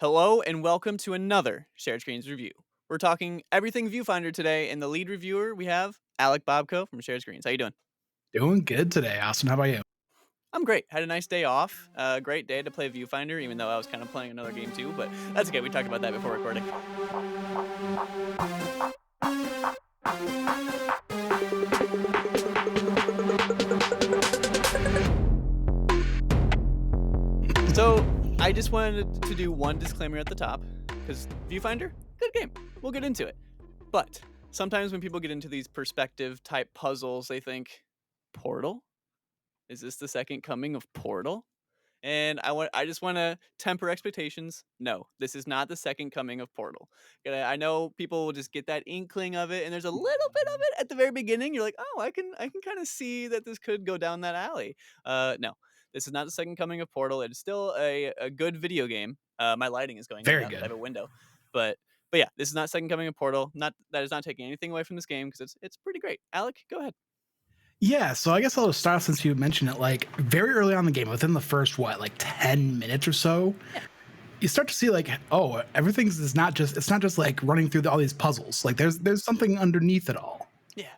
Hello and welcome to another Shared Screens review. We're talking everything Viewfinder today, and the lead reviewer we have Alec Bobko from Shared Screens. How you doing? Doing good today, Austin. How about you? I'm great. Had a nice day off. Great day to play Viewfinder, even though I was kind of playing another game too. But that's okay. We talked about that before recording. So I just wanted to do one disclaimer at the top because Viewfinder, good game. We'll get into it. But sometimes when people get into these perspective type puzzles, they think, Portal? Is this the second coming of Portal? And I just want to temper expectations. No, this is not the second coming of Portal. I know people will just get that inkling of it, and there's a little bit of it at the very beginning. You're like, oh, I can kind of see that this could go down that alley. No, this is not the second coming of Portal. It is still a good video game. My lighting is going in and Very out 'cause I good. have a window, but yeah, this is not second coming of Portal. Not that is not taking anything away from this game because it's pretty great. Alec, go ahead. Yeah, so I guess I'll start since you mentioned it. Like very early on in the game, within the first like 10 minutes or so, Yeah, you start to see like, oh, everything's is not just it's not just like running through all these puzzles. Like there's something underneath it all. yeah,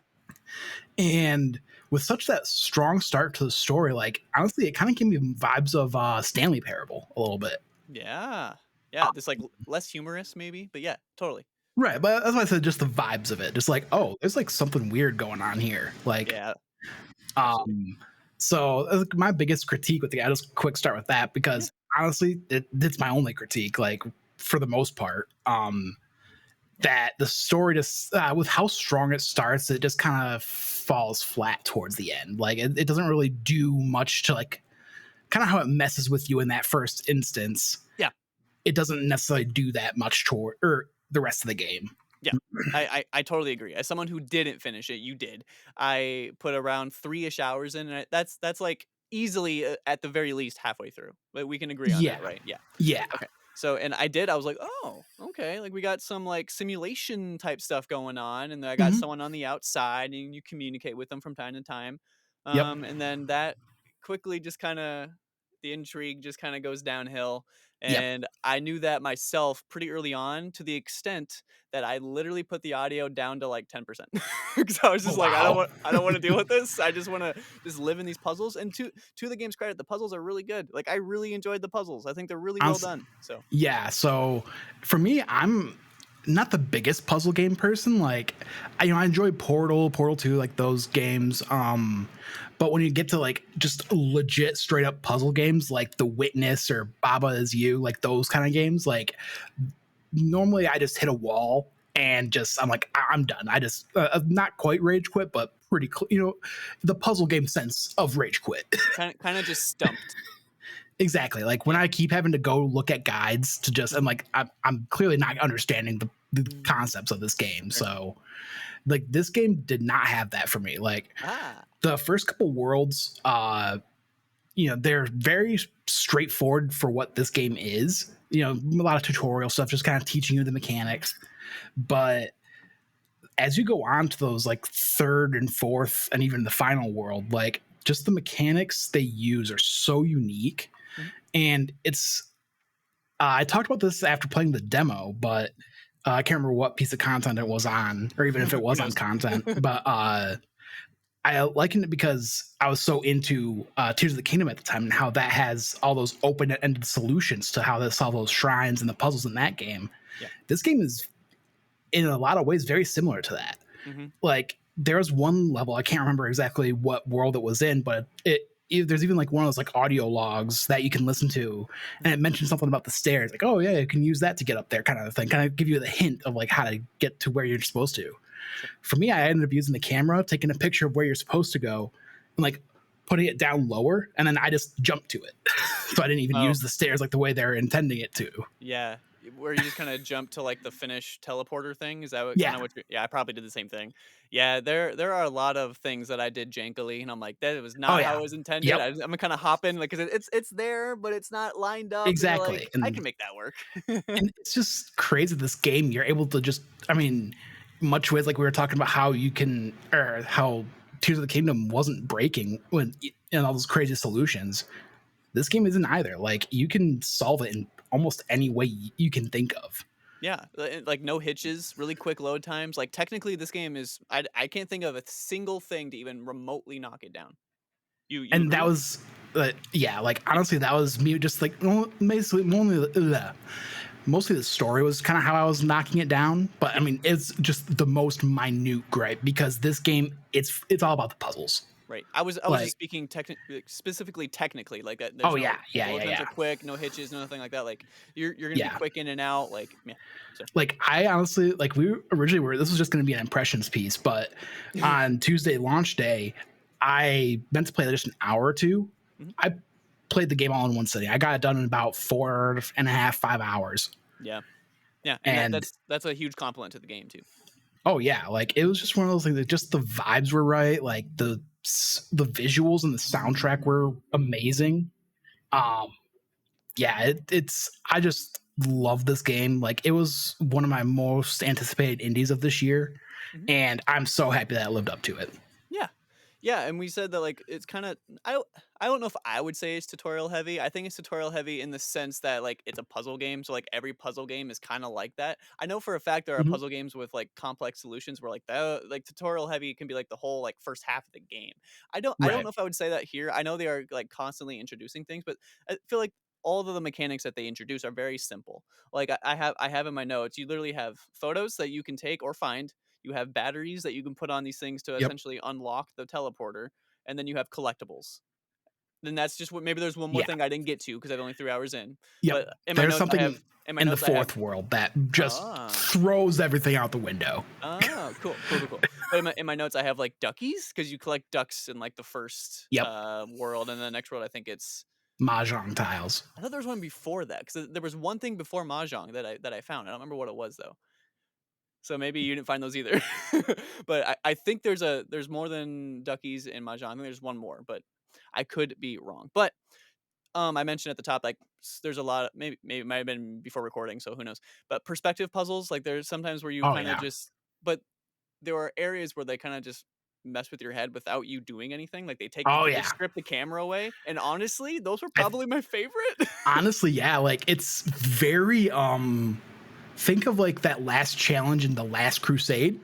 And with such that strong start to the story, like honestly, it kind of gave me vibes of Stanley Parable a little bit. yeah, yeah. This like less humorous maybe, but yeah, totally. Right, but that's why I said just the vibes of it. Just like, oh, there's like something weird going on here. Like Yeah, absolutely. Um, so my biggest critique with the I just quick start with that Yeah. because honestly, it's my only critique. Like for the most part, that the story just with how strong it starts, it just kind of falls flat towards the end. Like it doesn't really do much to like kind of how it messes with you in that first instance. Yeah. It doesn't necessarily do that much toward or the rest of the game. Yeah. I totally agree. As someone who didn't finish it, you did. I put around 3-ish hours in, and that's, like, easily, at the very least, halfway through. But we can agree on that, Yeah, right? Yeah. yeah. Okay. So and I was like, "Oh, okay." Like, we got some, like, simulation type stuff going on, and then I got Mhm. someone on the outside, and you communicate with them from time to time. Yep. And then that quickly just kinda the intrigue just kinda goes downhill, Yep. and I knew that myself pretty early on to the extent that I literally put the audio down to, like, 10% because I was Oh just like, wow. I don't wanna deal with this. I just wanna just live in these puzzles." And to the game's credit, the puzzles are really good. Like, I really enjoyed the puzzles. I think they're really well Honest- done. So Yeah, so for me, I'm not the biggest puzzle game person. Like, I enjoy Portal 2, like those games. But when you get to like just legit straight up puzzle games like The Witness or Baba Is You, like those kind of games, like normally I just hit a wall and just I'm like I'm done. I just not quite rage quit, but pretty the puzzle game sense of rage quit. kinda just stumped. Exactly. Like when Yeah. I keep having to go look at guides to just, I'm like, I'm clearly not understanding the Mhm. concepts of this game. Sure. So, like, this game did not have that for me. Like, Ah. the first couple worlds, they're very straightforward for what this game is. A lot of tutorial stuff, just kind of teaching you the mechanics. But as you go on to those like third and fourth and even the final world, like just the mechanics they use are so unique. Mhm. And it's I talked about this after playing the demo, but I can't remember what piece of content it was on, or even if it Who was on knows? content. But I likened it because I was so into Tears of the Kingdom at the time and how that has all those open-ended solutions to how to solve those shrines and the puzzles in that game. Yeah. This game is, in a lot of ways, very similar to that. Mhm. Like, there's one level, I can't remember exactly what world it was in, but there's even like one of those like audio logs that you can listen to, and it mentions something about the stairs, like, oh yeah, you can use that to get up there, kind of thing, kind of give you the hint of like how to get to where you're supposed to. Sure. For me, I ended up using the camera, taking a picture of where you're supposed to go, and like putting it down lower, and then I just jumped to it. So I didn't even Oh. use the stairs like the way they're intending it to. Yeah. Where you just kinda jump to, like, the finish teleporter thing? Is that what kinda Yeah, what you yeah, I probably did the same thing. Yeah, there are a lot of things that I did jankily, and I'm like, "That was oh not how yeah, it was intended." yep, I'm gonna kinda hop in, like, 'cause it's there, but it's not lined up, and you're like, exactly. "I and can make that work." and it's just crazy this game you're able to just, I mean, much ways like we were talking about how you can, or how Tears of the Kingdom wasn't breaking when and all those crazy solutions. This game isn't either. Like, you can solve it in almost any way you can think of. Yeah, like no hitches, really quick load times. Like technically, this game is I can't think of a single thing to even remotely knock it down. You And that agree? was yeah, like Yeah. honestly that was me just like basically mostly the story was kind of how I was knocking it down, but I Yeah. mean it's just the most minute gripe because this game it's all about the puzzles. Right. I was just Like, speaking specifically technically, like, there's oh no yeah, yeah, load yeah, times are yeah. quick, no hitches, nothing like that, like, you're gonna be Yeah. quick in and out, like, yeah, so Like I honestly like we originally were this was just going to be an impressions piece, but on Tuesday launch day, I meant to play just an hour or two. Mhm. I played the game all in one sitting. I got it done in about 4.5, 5 hours. Yeah. Yeah, and And that's a huge compliment to the game too. oh yeah, like it was just one of those things that just the vibes were right, like the visuals and the soundtrack were amazing. Um yeah, it's I just love this game. Like it was one of my most anticipated indies of this year, Mhm. and I'm so happy that I lived up to it. Yeah. Yeah, and we said that, like, it's kinda I don't know if I would say it's tutorial heavy. I think it's tutorial heavy in the sense that, like, it's a puzzle game, so, like, every puzzle game is kinda like that. I know for a fact there are Mhm. puzzle games with, like, complex solutions where, like, the like, tutorial heavy can be, like, the whole, like, first half of the game. I don't Right. know if I would say that here. I know they are, like, constantly introducing things, but I feel like all of the mechanics that they introduce are very simple. Like, I have in my notes, you literally have photos that you can take or find, you have batteries that you can put on these things to Yep. essentially unlock the teleporter, and then you have collectibles. Then that's just what maybe there's one more Yeah. thing I didn't get to because I've only 3 hours in, Yep. but There's something in my in the notes I have fourth world that just ah, throws everything out the window. oh, cool, cool, cool, cool. But in my notes I have, like, duckies because you collect ducks in, like, the first, Yep. world, and then the next world I think it's Mahjong tiles. I thought there was one before that because there was one thing before mahjong that I found. I don't remember what it was though. So maybe you didn't find those either. But I think there's more than duckies in mahjong. I think there's one more, but I could be wrong. But I mentioned at the top, like there's a lot. Maybe it might have been before recording, so who knows? But perspective puzzles, like there's sometimes where you Oh kind of yeah. just, but there are areas where they kind of just mess with your head without you doing anything. Like Oh they yeah. strip the camera away, and honestly, those were I probably my favorite. honestly, yeah, like it's very think of like that last challenge in the Last Crusade,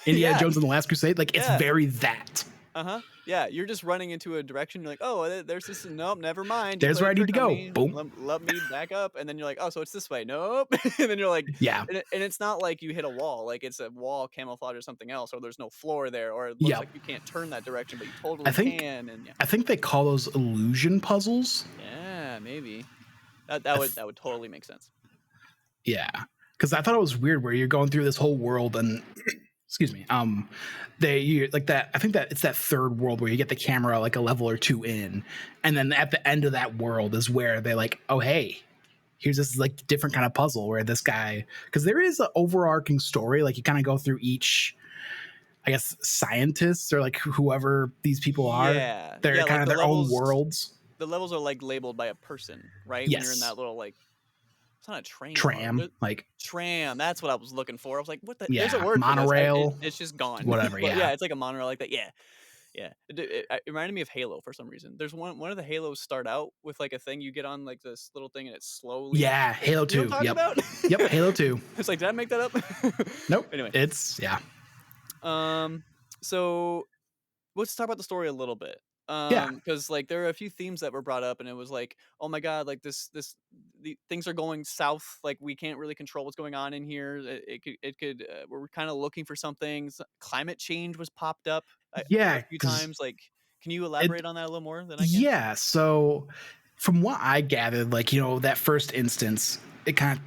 Indiana Yeah, Jones and the Last Crusade. Like it's yeah. very that. Uh-huh. Yeah, you're just running into a direction, you're like, "Oh, there's this nope, never mind, you There's played where a I need trick to on go. me, Boom. let me back up," and then you're like, "Oh, so it's this way, nope," and then you're like Yeah. and it's not like you hit a wall, like, it's a wall camouflage or something else, or there's no floor there, or it looks Yep. like you can't turn that direction, but you I totally think can, and yeah. I think they call those illusion puzzles. Yeah, maybe. I th- That would totally make sense. yeah. Because I thought it was weird where you're going through this whole world and excuse me, they you like that. I think that it's that third world where you get the camera like a level or two in, and then at the end of that world is where they like, oh hey, here's this like different kind of puzzle where this guy, because there is an overarching story. Like you kind of go through each, I guess, scientists or like whoever these people are. Yeah. They're Yeah, kind like of their own worlds. the levels are, like, labeled by a person, right? When you're in Yes, that little, like it's not a train car. tram, like Tram, that's what I was looking for. I was like, "What the" there's a yeah, word for this. monorail, It's just gone. whatever. But Yeah, yeah, it's like a monorail like that. Yeah, yeah. It reminded me of Halo for some reason. There's one of the Halos start out with, like, a thing you get on, like, this little thing, and it slowly yeah. Halo you know what Two. I'm talking Yep, about? yep. Halo Two. It's like, did I make that up? Nope. Anyway, It's yeah, um, so let's talk about the story a little bit. yeah, Because like there are a few themes that were brought up, and it was like, oh my god, like the things are going south. Like we can't really control what's going on in here. It could. We're kind of looking for some things. Climate change was popped up a yeah. few Because times. Like, can you it elaborate on that a little more than I can? yeah. So from what I gathered, like that first instance, it kind of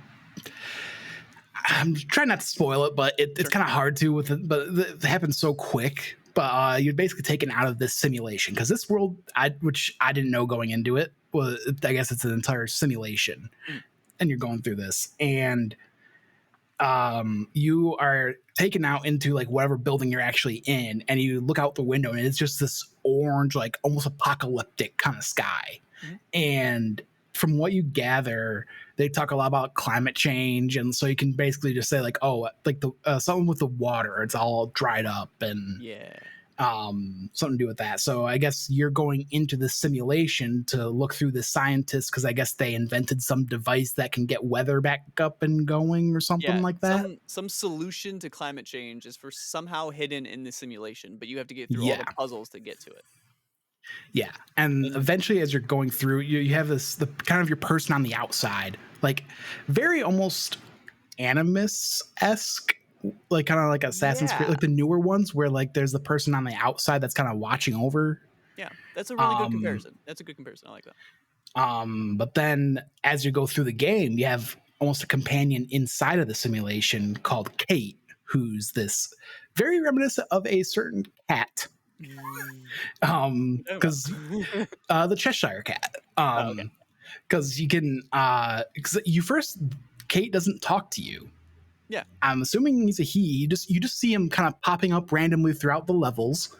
I'm trying not to spoil it, but it's Sure. kind of hard to with it, but it happens so quick. But you're basically taken out of this simulation because this world, which I didn't know going into it, was I guess it's an entire simulation, Mhm. and you're going through this, and you are taken out into like whatever building you're actually in, and you look out the window, and it's just this orange, like almost apocalyptic kind of sky, Mhm. and from what you gather, they talk a lot about climate change, and so you can basically just say like, oh, like the something with the water, it's all dried up, and Yeah. Something to do with that. So I guess you're going into the simulation to look through the scientists because I guess they invented some device that can get weather back up and going or something Yeah, like that. some solution to climate change is for somehow hidden in the simulation, but you have to get through all the Yeah, puzzles to get to it. yeah. And And eventually, as you're going through, you have the kind of your person on the outside, like very almost Animus esque, like kind of like Assassin's Creed, yeah, like the newer ones where like there's the person on the outside that's kind of watching over. yeah, that's a really good Um, comparison. That's a good comparison. I like that. but then as you go through the game, you have almost a companion inside of the simulation called Kate, who's this very reminiscent of a certain cat. Mm. What are you Because talking about? the Cheshire cat. Oh, okay. Because you can, because you first, Kate doesn't talk to you. Yeah, I'm assuming he's a he. You just see him kind of popping up randomly throughout the levels,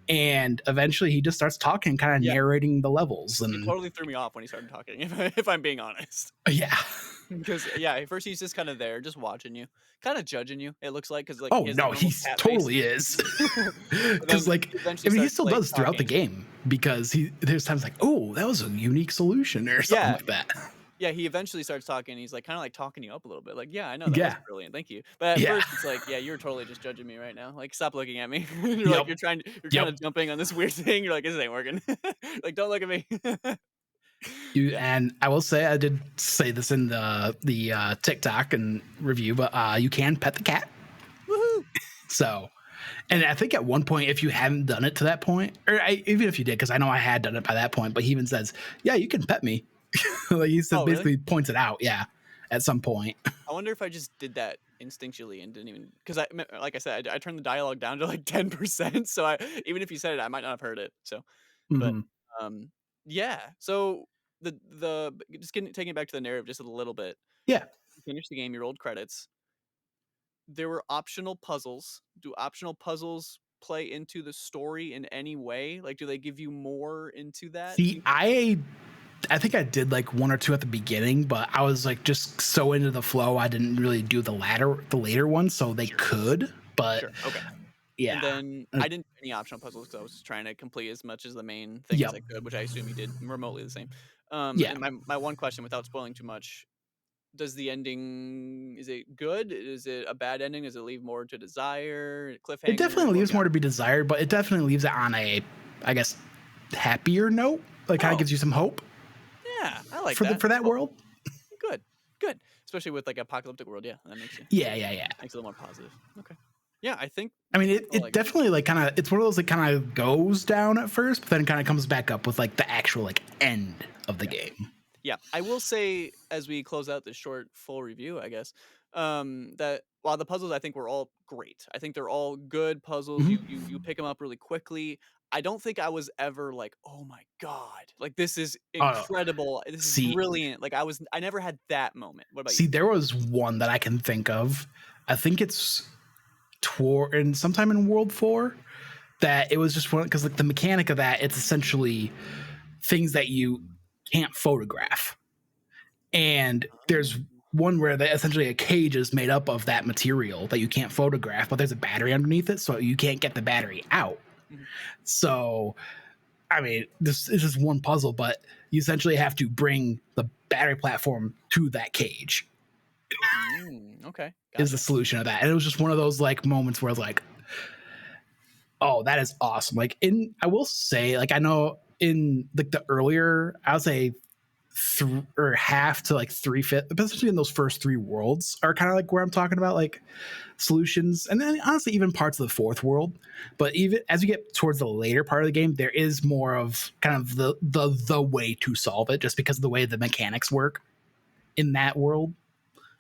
and eventually he just starts talking, kind of yeah. narrating the levels, He and totally threw me off when he started talking, if I'm being honest. yeah. Because, yeah, at first he's just kinda there, just watching you, kinda judging you, it looks like, because like, Oh he has a no, normal he cat face. totally is. But then Because like, he I eventually mean, he starts, still like, does throughout the talking. game because there's times like, oh, that was a unique solution or something Yeah. like that. Yeah, he eventually starts talking, he's, like, kinda, like, talking you up a little bit, like, "Yeah, I know, that was Yeah, brilliant, thank you." But at yeah, first, it's like, "Yeah, you're totally just judging me right now, like, stop looking at me." You're like, yep, you're yep. kinda jumping on this weird thing, you're like, "This ain't working." Like, "Don't look at me." You Yeah. and I will say I did say this in the TikTok and review, but you can pet the cat. Woohoo! So, Yeah. and I think at one point, if you hadn't done it to that point, or even if you did, because I know I had done it by that point, but he even says, "Yeah, you can pet me." Like he said, Oh, really? basically points it out. Yeah, at some point. I wonder if I just did that instinctually and didn't even, because like I said, I turned the dialogue down to like 10%. So even if you said it, I might not have heard it. So, but Hmm. um, yeah. So just taking it back to the narrative just a little bit. Yeah, You finish the game, you rolled credits. There were optional puzzles. Do optional puzzles play into the story in any way? Like, do they give you more into that? see, I think I did like one or two at the beginning, but I was like just so into the flow, I didn't really do the later ones, so they Sure, could, but sure, okay. And yeah, then uh, I didn't do any optional puzzles because I was just trying to complete as much as the main thing as yep, I could, which I assume you did remotely the same. yeah. And my one question without spoiling too much, does the ending, is it good? Is it a bad ending? Does it leave more to desire? It Cliffhanger? definitely What leaves we got? more to be desired, but it definitely leaves it on a, I guess, happier note. Like, kind of Oh, gives you some hope yeah, I like for the that. for that Oh, world. good, good. Especially with like apocalyptic world, yeah, that makes you Yeah, yeah, yeah. makes it a little more positive. Okay. Yeah, I mean, I think I it like it. definitely like kind of it's one of those that kind of goes down at first, but then kind of comes back up with like the actual like end of the Yeah. game. Yeah, I will say as we close out this short full review, I guess, that while the puzzles I think were all great, I think they're all good puzzles. Hmm. You pick them up really quickly. I don't think I was ever like, oh my god, like this is Uh, incredible, this is see, brilliant. Like I never had that moment. What about you? see, there was one that I can think of. I think it's toward and sometime in World 4 that it was just one because like the mechanic of that it's essentially things that you can't photograph. And there's Oh. one where essentially a cage is made up of that material that you can't photograph, but there's a battery underneath it, so you can't get the battery out. Mhm. So, I mean, this is just one puzzle, but you essentially have to bring the battery platform to that cage. Okay, Is the gotcha. solution of that, and it was just one of those like moments where I was like, "Oh, that is awesome!" Like, I will say, like, I know in like the earlier, I would say or half to like 3/5, especially in those first three worlds, are kind of like where I'm talking about like solutions, and then honestly even parts of the fourth world. But even as you get towards the later part of the game, there is more of kind of the way to solve it, just because of the way the mechanics work in that world.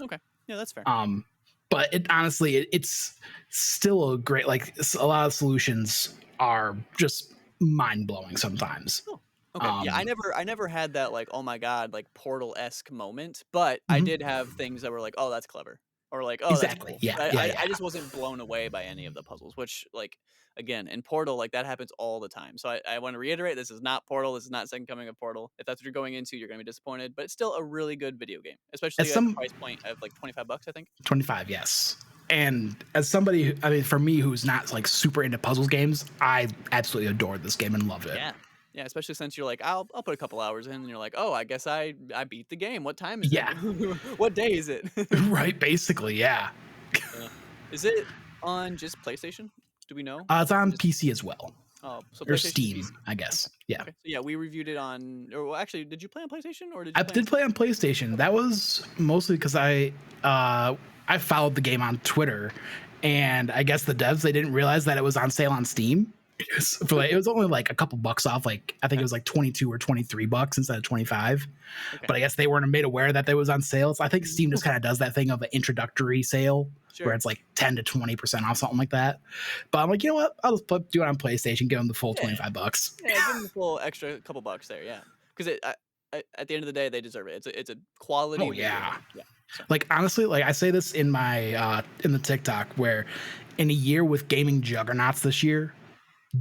Okay, yeah, that's fair. Um, but it honestly, it's still a great like a lot of solutions are just mind blowing sometimes. Oh, okay. Yeah, Um, I never had that like, "Oh my god," like Portal-esque moment, but I mhm. did have things that were like, "Oh, that's clever," or like, "Oh, that's Exactly. cool." Yeah. I Yeah. I Yeah. I just wasn't blown away by any of the puzzles, which, like, again, in Portal, like, that happens all the time. So I wanna reiterate, this is not Portal, this is not Second Coming of Portal. If that's what you're going into, you're gonna be disappointed, but it's still a really good video game, At especially at the some price point of, like, $25, I think. 25, yes. And as somebody, I mean, for me who's not like super into puzzles games, I absolutely adored this game and love it. Yeah. Yeah, especially since you're like, I'll put a couple hours in, and you're like, oh, I guess I beat the game. What time is it? Yeah, What day is it? right. Basically, yeah. Yeah. Is it on just PlayStation? Do we know? It's Or on just PC as well, oh, so or PlayStation and Steam, PC. I guess. Okay. Yeah, Okay. So yeah, we reviewed it on. Or well, actually, did you play on PlayStation or did I you play on did Steam? play on PlayStation. Okay. That was mostly because I followed the game on Twitter, and I guess the devs they didn't realize that it was on sale on Steam. It was only like a couple bucks off. Like I think it Okay. was like 22 or 23 bucks instead of 25. Okay. But I guess they weren't made aware that they was on sale. So I think Steam just kind of does that thing of an introductory sale where Sure. it's like 10 to 20% off, something like that. But I'm like, you know what? I'll just do it on PlayStation, give them the full Yeah. 25 bucks. Yeah. Give them the full extra couple bucks there. Yeah. Because at the end of the day, they deserve it. It's a quality Oh video yeah. game. Yeah. So Like honestly, like I say this in my in the TikTok where in a year with gaming juggernauts this year,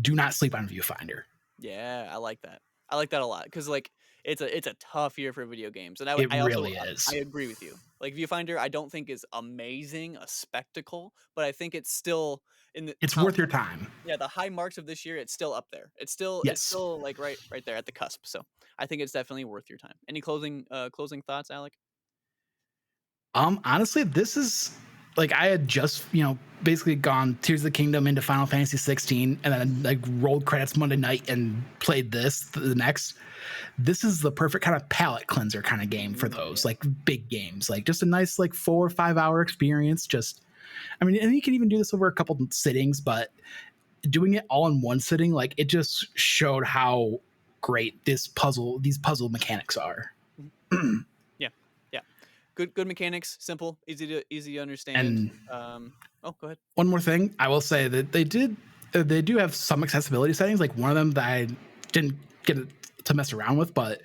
do not sleep on Viewfinder. yeah, I like that. I like that a lot because like it's a tough year for video games, and It I also really I is. agree with you. Like Viewfinder, I don't think is amazing, a spectacle, but I think it's still in the It's top worth your time. yeah, the high marks of this year, it's still up there. It's Yes. still like right there at the cusp. So I think it's definitely worth your time. Any closing thoughts, Alec? Honestly, this is like I had just, basically gone Tears of the Kingdom into Final Fantasy 16 and then like rolled credits Monday night and played the next. This is the perfect kind of palate cleanser kind of game for those Yeah. like big games. Like just a nice like 4 or 5 hour experience. Just I mean, and you can even do this over a couple sittings, but doing it all in one sitting, like it just showed how great these puzzle mechanics are. Mhm. Yeah. Yeah. Good mechanics, simple, easy to understand. And Oh, go ahead. one more thing, I will say that they do have some accessibility settings. Like one of them that I didn't get to mess around with, but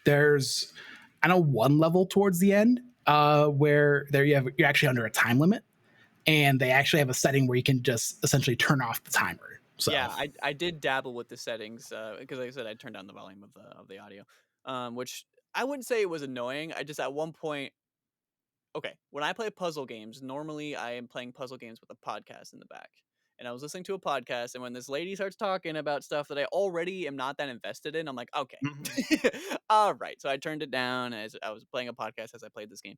there's I know one level towards the end where you're actually under a time limit, and they actually have a setting where you can just essentially turn off the timer. So Yeah, I did dabble with the settings because like I said, I turned down the volume of the audio, which I wouldn't say it was annoying. I just at one point, okay, when I play puzzle games, normally I am playing puzzle games with a podcast in the back. And I was listening to a podcast, and when this lady starts talking about stuff that I already am not that invested in, I'm like, okay, mhm. all right. So I turned it down as I was playing a podcast as I played this game.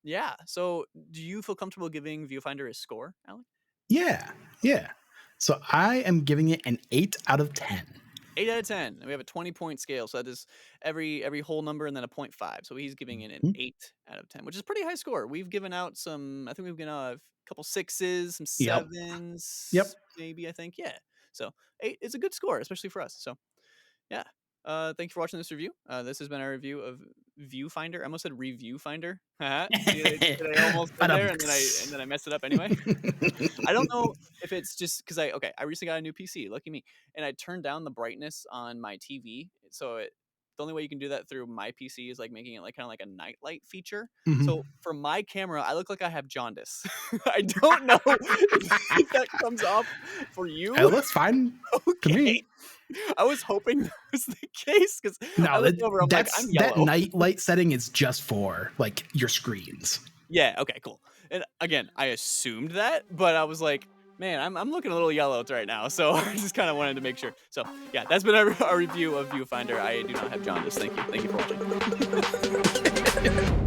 Yeah. So do you feel comfortable giving Viewfinder a score, Alec? Yeah, Okay. yeah. So I am giving it an 8 out of 10. 8 out of 10. And we have a 20-point scale. So that is every whole number and then a 0.5. So he's giving it an Mhm. 8 out of 10, which is a pretty high score. We've given out some, I think we've given out a couple sixes, some Yep. Yep. sevens, maybe, I think. Yeah. So 8 is a good score, especially for us. So yeah. Thank you for watching this review. This has been our review of Viewfinder. I almost said Review Finder. See, I almost said there, and then I messed it up anyway. I don't know if it's just because I recently got a new PC. Lucky me, and I turned down the brightness on my TV, so the only way you can do that through my PC is like making it like kind of like a night light feature. Mhm. So for my camera, I look like I have jaundice. I don't know if that comes off for It you. looks fine to Okay, me. I was hoping that was the case because I No, looked over. I'm like, I'm that yellow. night light setting is just for like your screens. Yeah. Okay. Cool. And again, I assumed that, but I was like, man, I'm looking a little yellow right now, so I just kind of wanted to make sure. So yeah, that's been our review of Viewfinder. I do not have jaundice. Thank you. Thank you for watching.